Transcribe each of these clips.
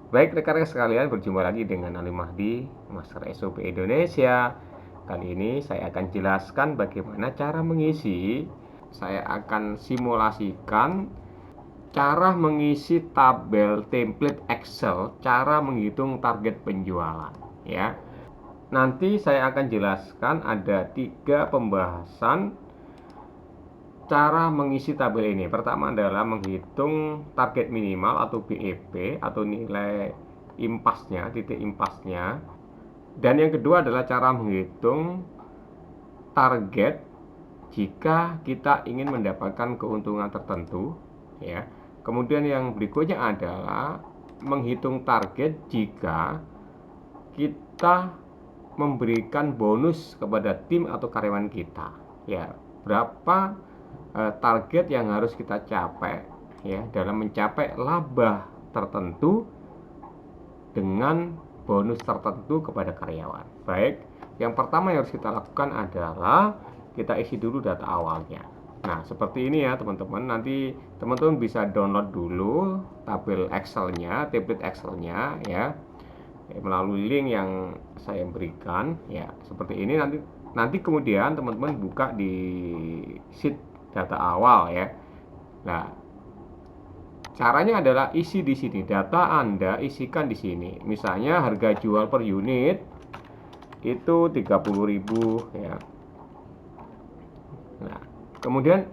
Baik rekan-rekan sekalian, berjumpa lagi dengan Ali Mahdi, Master SOP Indonesia. Kali ini saya akan jelaskan bagaimana cara mengisi. Saya akan simulasikan cara mengisi tabel template Excel, cara menghitung target penjualan. Ya, nanti saya akan jelaskan ada 3 pembahasan cara mengisi tabel ini. Pertama adalah menghitung target minimal atau BEP atau nilai impasnya, titik impasnya. Dan yang kedua adalah cara menghitung target jika kita ingin mendapatkan keuntungan tertentu, ya. Kemudian yang berikutnya adalah menghitung target jika kita memberikan bonus kepada tim atau karyawan kita, ya. Berapa target yang harus kita capai, ya, dalam mencapai laba tertentu dengan bonus tertentu kepada karyawan. Baik, yang pertama yang harus kita lakukan adalah kita isi dulu data awalnya. Nah, seperti ini ya teman-teman. Nanti teman-teman bisa download dulu tabel Excel-nya, template Excel-nya ya, melalui link yang saya berikan ya. Seperti ini nanti kemudian teman-teman buka di sheet data awal ya. Nah, caranya adalah isi di sini, data Anda isikan di sini. Misalnya harga jual per unit itu 30.000 ya. Nah, kemudian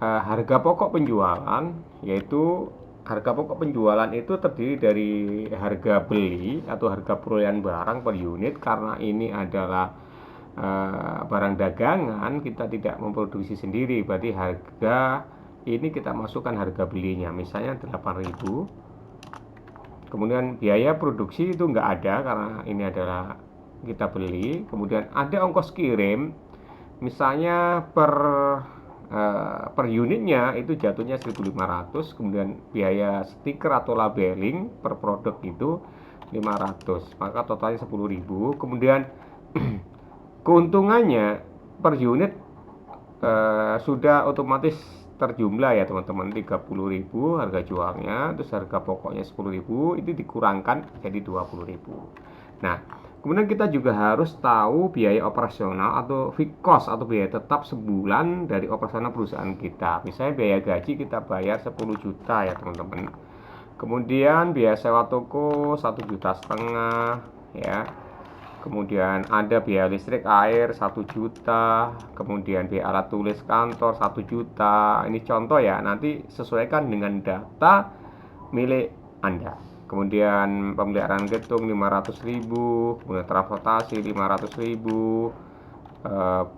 harga pokok penjualan, yaitu harga pokok penjualan itu terdiri dari harga beli atau harga perolehan barang per unit. Karena ini adalah barang dagangan, kita tidak memproduksi sendiri, berarti harga ini kita masukkan harga belinya, misalnya 8.000. Kemudian biaya produksi itu nggak ada karena ini adalah kita beli. Kemudian ada ongkos kirim, misalnya per unitnya itu jatuhnya 1.500. Kemudian biaya stiker atau labeling per produk itu 500, maka totalnya 10.000. Kemudian keuntungannya per unit sudah otomatis terjumlah ya teman-teman, 30.000 harga jualnya, terus harga pokoknya 10.000, itu dikurangkan jadi 20.000. Nah, kemudian kita juga harus tahu biaya operasional atau fixed cost atau biaya tetap sebulan dari operasional perusahaan kita. Misalnya biaya gaji kita bayar 10 juta ya teman-teman. Kemudian biaya sewa toko 1,5 juta ya. Kemudian ada biaya listrik air 1 juta, kemudian biaya alat tulis kantor 1 juta. Ini contoh ya, nanti sesuaikan dengan data milik Anda. Kemudian pemeliharaan gedung 500.000, kemudian transportasi 500.000,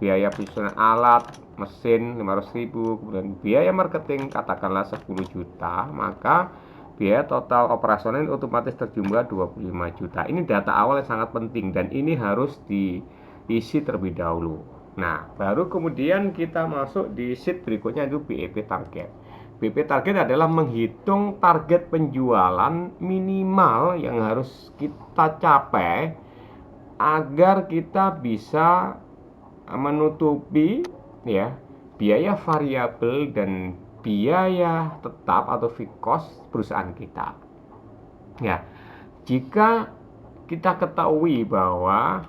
biaya penyusunan alat mesin 500.000, kemudian biaya marketing katakanlah 10 juta, maka biaya total operasional otomatis terjumlah 25 juta. Ini data awal yang sangat penting dan ini harus diisi terlebih dahulu. Nah, baru kemudian kita masuk di sheet berikutnya, itu BEP target. BEP target adalah menghitung target penjualan minimal yang harus kita capai agar kita bisa menutupi ya biaya variabel dan biaya tetap atau fixed cost perusahaan kita. Ya, jika kita ketahui bahwa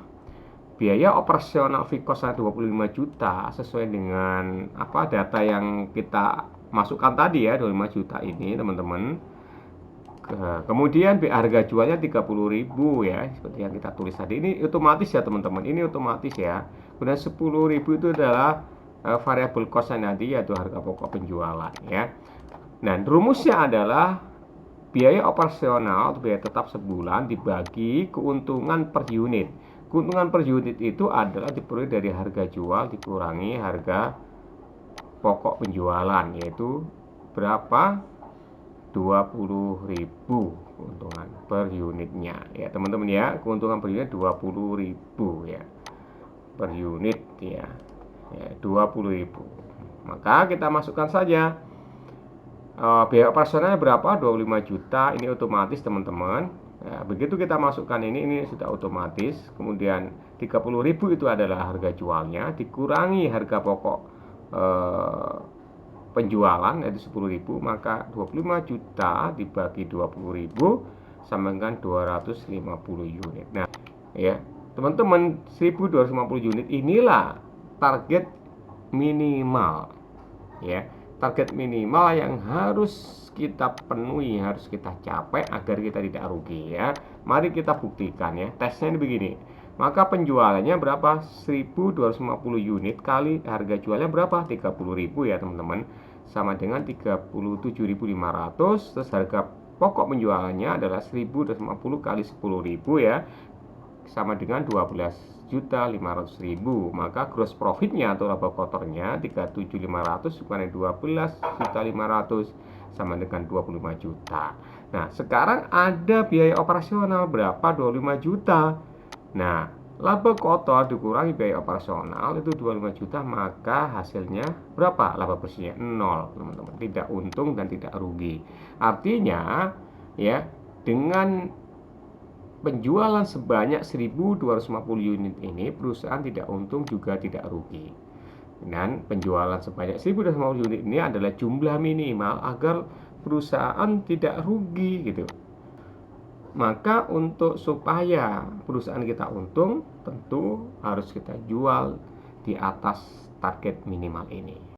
biaya operasional fixed cost 25 juta sesuai dengan data yang kita masukkan tadi ya, 25 juta ini teman-teman. Kemudian harga jualnya 30.000 ya, seperti yang kita tulis tadi. Ini otomatis ya teman-teman, ini otomatis ya. Kemudian 10.000 itu adalah variable cost tadi, yaitu harga pokok penjualan ya. Nah, rumusnya adalah biaya operasional atau biaya tetap sebulan dibagi keuntungan per unit. Keuntungan per unit itu adalah diperoleh dari harga jual dikurangi harga pokok penjualan, yaitu berapa? 20.000 keuntungan per unitnya ya teman-teman ya. Keuntungan per unit 20.000 ya per unit ya, 20.000. Maka kita masukkan saja biaya operasionalnya berapa, 25 juta. Ini otomatis teman-teman ya. Begitu kita masukkan ini sudah otomatis. Kemudian 30.000 itu adalah harga jualnya dikurangi harga pokok penjualan yaitu 10.000, maka 25 juta dibagi 20.000 sama dengan 250 unit. Nah, ya, teman-teman, 1250 unit inilah target minimal, ya. Target minimal yang harus kita penuhi, harus kita capai agar kita tidak rugi, ya. Mari kita buktikan, ya. Tesnya ini begini. Maka penjualannya berapa? 1250 unit kali harga jualnya berapa? 30.000 ya, teman-teman. Sama dengan 37.500. Terus harga pokok penjualannya adalah 1250 kali 10.000 ya. Sama dengan 12.500.000. Maka gross profitnya atau laba kotornya 37.500 bukan 12.500 sama dengan 25 juta. Nah, sekarang ada biaya operasional berapa? 25 juta. Nah, laba kotor dikurangi biaya operasional itu 25 juta, maka hasilnya berapa? Laba bersihnya 0, teman-teman. Tidak untung dan tidak rugi. Artinya, ya, dengan penjualan sebanyak 1250 unit ini, perusahaan tidak untung juga tidak rugi. Dan penjualan sebanyak 1250 unit ini adalah jumlah minimal agar perusahaan tidak rugi gitu. Maka untuk supaya perusahaan kita untung, tentu harus kita jual di atas target minimal ini.